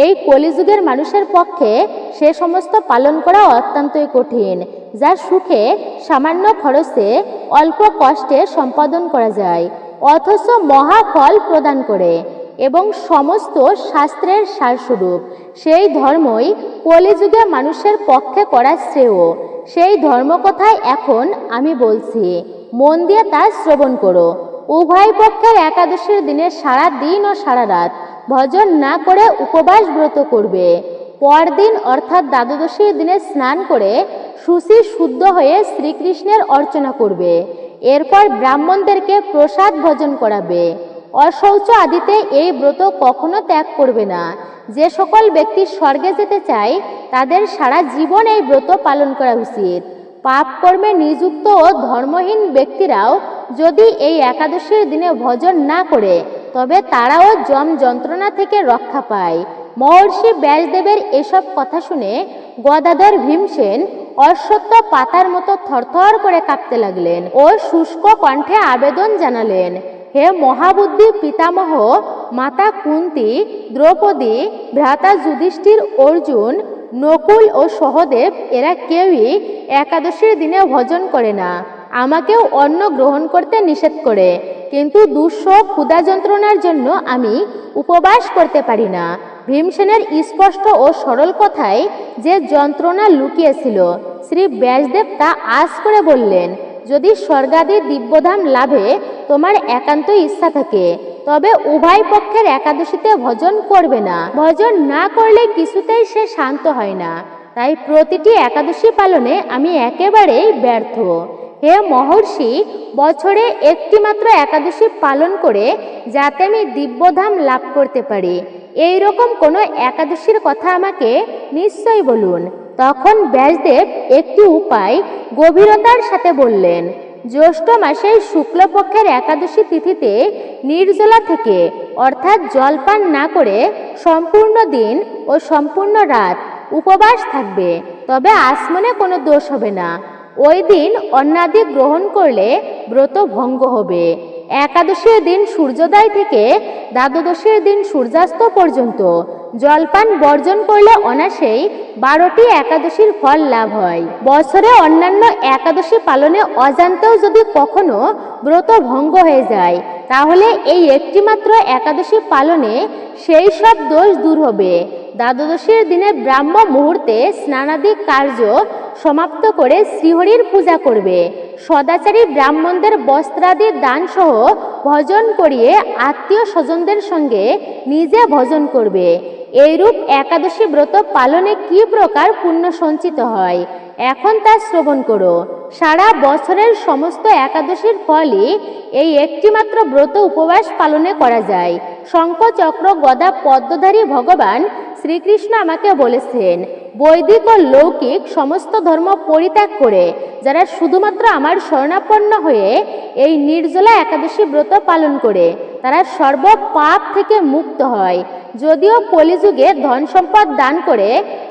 এই কলিযুগের মানুষের পক্ষে সে সমস্ত পালন করা অত্যন্তই কঠিন, যা সুখে সামান্য খরচে অল্প কষ্টে সম্পাদন করা যায়, অথচ মহাফল প্রদান করে এবং সমস্ত শাস্ত্রের সারস্বরূপ। সেই ধর্মই কলিযুগে মানুষের পক্ষে করা শ্রেয়। সেই ধর্মকথাই এখন আমি বলছি, মন দিয়ে তা শ্রবণ করো। উভয় পক্ষের একাদশীর দিনে সারা দিন ও সারা রাত ভজন না করে উপবাস ব্রত করবে। পরদিন অর্থাৎ দ্বাদশীর দিনে স্নান করে শুচি শুদ্ধ হয়ে শ্রীকৃষ্ণের অর্চনা করবে। এরপর ব্রাহ্মণদেরকে প্রসাদ ভোজন করাবে। অশৌচ আদিতে এই ব্রত কখনো ত্যাগ করবে না। যে সকল ব্যক্তি স্বর্গে যেতে চায় তাদের সারা জীবন এই ব্রত পালন করা উচিত। পাপ কর্মে নিযুক্ত ও ধর্মহীন ব্যক্তিরাও যদি এই একাদশীর দিনে ভজন না করে তবে তারাও যম যন্ত্রণা থেকে রক্ষা পায়। মহর্ষি ব্যাসদেবের এসব কথা শুনে গদাধর ভীমসেন অশ্বত্থ পাতার মতো থরথর করে কাঁপতে লাগলেন ও শুষ্ক কণ্ঠে আবেদন জানালেন, হে মহাবুদ্ধি পিতামহ, মাতা কুন্তী, দ্রৌপদী, ভ্রাতা যুধিষ্ঠির, অর্জুন, নকুল ও সহদেব এরা কেউই একাদশীর দিনে ভজন করে না। আমাকেও অন্ন গ্রহণ করতে নিষেধ করে, কিন্তু দুঃসহ ক্ষুধা যন্ত্রণার জন্য আমি উপবাস করতে পারি না। ভীমসেনের স্পষ্ট ও সরল কথায় যে যন্ত্রণা লুকিয়েছিল শ্রী ব্যাসদেব তা আঁচ করে বললেন, যদি স্বর্গাদি দিব্যধাম লাভে তোমার একান্ত ইচ্ছা থাকে তবে উভয় পক্ষের একাদশীতে ভজন করবে না। ভজন না করলে কিছুতেই সে শান্ত হয় না। তাই প্রতিটি একাদশী পালনে আমি একেবারেই ব্যর্থ। হে মহর্ষি, বছরে একটি মাত্র একাদশী পালন করে যাতে আমি দিব্যধাম লাভ করতে পারি, এই রকম কোনো একাদশীর কথা আমাকে নিশ্চয়ই বলুন। তখন ব্যাসদেব একটি উপায় গভীরতার সাথে বললেন, জ্যৈষ্ঠ মাসের শুক্লপক্ষের একাদশী তিথিতে নির্জলা থেকে অর্থাৎ জলপান না করে সম্পূর্ণ দিন ও সম্পূর্ণ রাত উপবাস থাকবে, তবে আসমনে কোনো দোষ হবে না। ওই দিন অন্নাদি গ্রহণ করলে ব্রত ভঙ্গ হবে। একাদশীর দিন সূর্যোদয় থেকে দ্বাদশীর দিন সূর্যাস্ত পর্যন্ত জলপান বর্জন করলে অনায়াসেই 12টি একাদশীর ফল লাভ হয়। বছরে অন্যান্য একাদশী পালনে অজান্তেও যদি কখনো ব্রত ভঙ্গ হয়ে যায়, তাহলে এই একটি মাত্র একাদশী পালনে সেই সব দোষ দূর হবে। দ্বাদশীর দিনে ব্রাহ্ম মুহূর্তে স্নানাদি কার্য সমাপ্ত করে শ্রীহরির পূজা করবে। সদাচারী ব্রাহ্মণদের বস্ত্রাদি দান সহ ভজন করিয়ে আত্মীয় স্বজনদের সঙ্গে নিজে ভজন করবে। এইরূপ একাদশী ব্রত পালনে কি প্রকার পুণ্য সঞ্চিত হয়, এখন তা শ্রবণ করো। সারা বছরের সমস্ত একাদশীর ফলই এই একটিমাত্র ব্রত উপবাস পালনে করা যায়। শঙ্খ চক্র গদা পদ্মধারী ভগবান শ্রীকৃষ্ণ আমাকে বলেছেন, বৈদিক ও লৌকিক সমস্ত ধর্ম পরিত্যাগ করে যারা শুধুমাত্র আমার শরণাপন্ন হয়ে এই নির্জলা একাদশী ব্রত পালন করে তারা সর্ব পাপ থেকে মুক্ত হয়। যদিও কলিযুগে ধন সম্পদ দান করে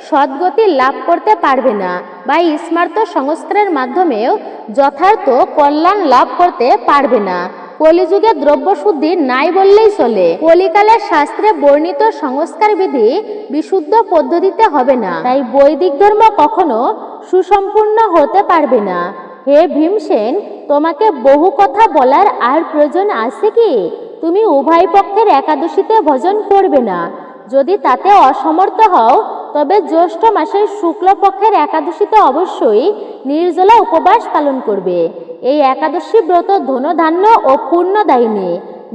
সদ্গতি লাভ করতে পারবে না বা স্মার্ত সংস্কারের মাধ্যমেও যথার্থ কল্যাণ লাভ করতে পারবে না। কলিযুগে দ্রব্য শুদ্ধি নাই বললেই চলে। কলিকালের শাস্ত্রে বর্ণিত সংস্কার বিধি বিশুদ্ধ পদ্ধতিতে হবে না, তাই বৈদিক ধর্ম কখনো সুসম্পূর্ণ হতে পারবে না। হে ভীমসেন, তোমাকে বহু কথা বলার আর প্রয়োজন আছে কি? তুমি উভয় পক্ষের একাদশীতে ভজন করবে না। যদি তাতে অসমর্থ হও তবে জ্যৈষ্ঠ মাসের শুক্লপক্ষের একাদশীতে অবশ্যই নির্জলা উপবাস পালন করবে। এই একাদশী ব্রত ধনধান্য ও পুণ্যদায়িনী।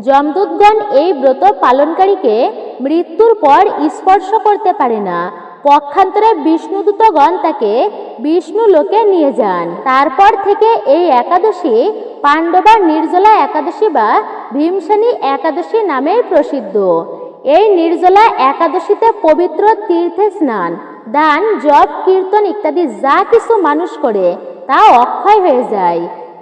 যমদূতগণ এই ব্রত পালনকারীকে মৃত্যুর পর স্পর্শ করতে পারে না। পক্ষান্তরে বিষ্ণুদূতগণ তাকে বিষ্ণু লোকে নিয়ে যান। তারপর থেকে এই একাদশী পাণ্ডবা নির্জলা একাদশী বা ভীমসেনী একাদশী নামে প্রসিদ্ধ। এই নির্জলা একাদশীতে পবিত্র তীর্থে স্নান, দান, জপ, কীর্তন ইত্যাদি যা কিছু মানুষ করে তা অক্ষয় হয়ে যায়।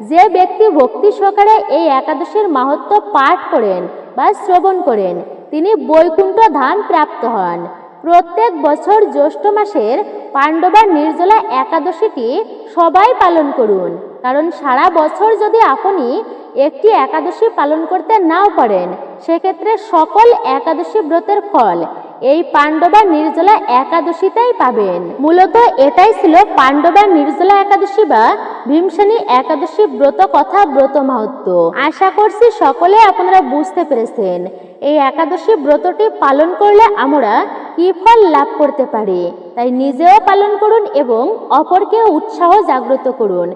যে ব্যক্তি ভক্তি সহকারে এই একাদশীর মাহাত্ম্য পাঠ করেন বা শ্রবণ করেন তিনি বৈকুণ্ঠ ধাম প্রাপ্ত হন। প্রত্যেক বছর জ্যৈষ্ঠ মাসের পাণ্ডবা নির্জলা একাদশীটি সবাই পালন করুন, কারণ সারা বছর যদি আপনি একটি একাদশী পালন করতে নাও পারেন সেক্ষেত্রে সকল একাদশী ব্রতের ফল এই পাণ্ডবা নির্জলা একাদশীতেই পাবেন। মূলত এটাই ছিল পাণ্ডবা নির্জলা একাদশী বা ভীমসেনী একাদশী ব্রত কথা, ব্রত মাহাত্ম্য। আশা করছি সকলে আপনারা বুঝতে পেরেছেন এই একাদশী ব্রতটি পালন করলে আমরা কি ফল লাভ করতে পারি। তাই নিজেও পালন করুন এবং অপরকে উৎসাহ জাগ্রত করুন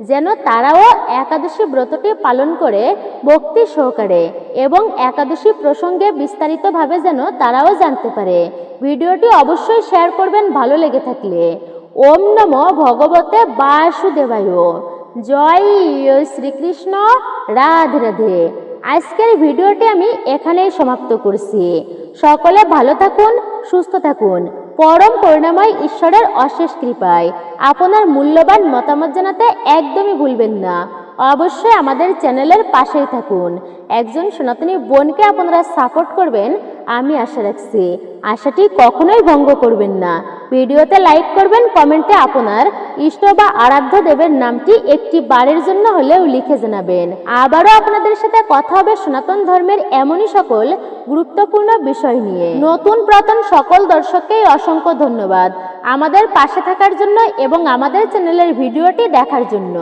যেন তারাও একাদশী ব্রতটি পালন করে ভক্তি সহকারে এবং একাদশী প্রসঙ্গে বিস্তারিতভাবে যেন তারাও জানতে পারে। ভিডিওটি অবশ্যই শেয়ার করবেন ভালো লেগে থাকলে। ওম নমো ভগবতে বাসুদেবায়। জয় শ্রীকৃষ্ণ। রাধে রাধে। আজকের ভিডিওটি আমি এখানেই সমাপ্ত করছি। সকলে ভালো থাকুন, সুস্থ থাকুন। পরম করুণাময় ঈশ্বরের অশেষ কৃপায় আপনার মূল্যবান মতামত জানাতে একদমই ভুলবেন না। অবশ্যই আমাদের চ্যানেলের পাশেই থাকুন। একজন সনাতনী বোনকে আপনারা সাপোর্ট করবেন আমি আশা রাখছি। আশাটি কখনোই ভঙ্গ করবেন না। ভিডিওতে লাইক করবেন, কমেন্টে আপনার ইষ্ট বা আরাধ্য দেবের নামটি একটি বারের জন্য হলেও লিখে জানাবেন। আবারও আপনাদের সাথে কথা হবে সনাতন ধর্মের এমনই সকল গুরুত্বপূর্ণ বিষয় নিয়ে। নতুন পুরাতন সকল দর্শককেই অসংখ্য ধন্যবাদ আমাদের পাশে থাকার জন্য এবং আমাদের চ্যানেলের ভিডিওটি দেখার জন্য।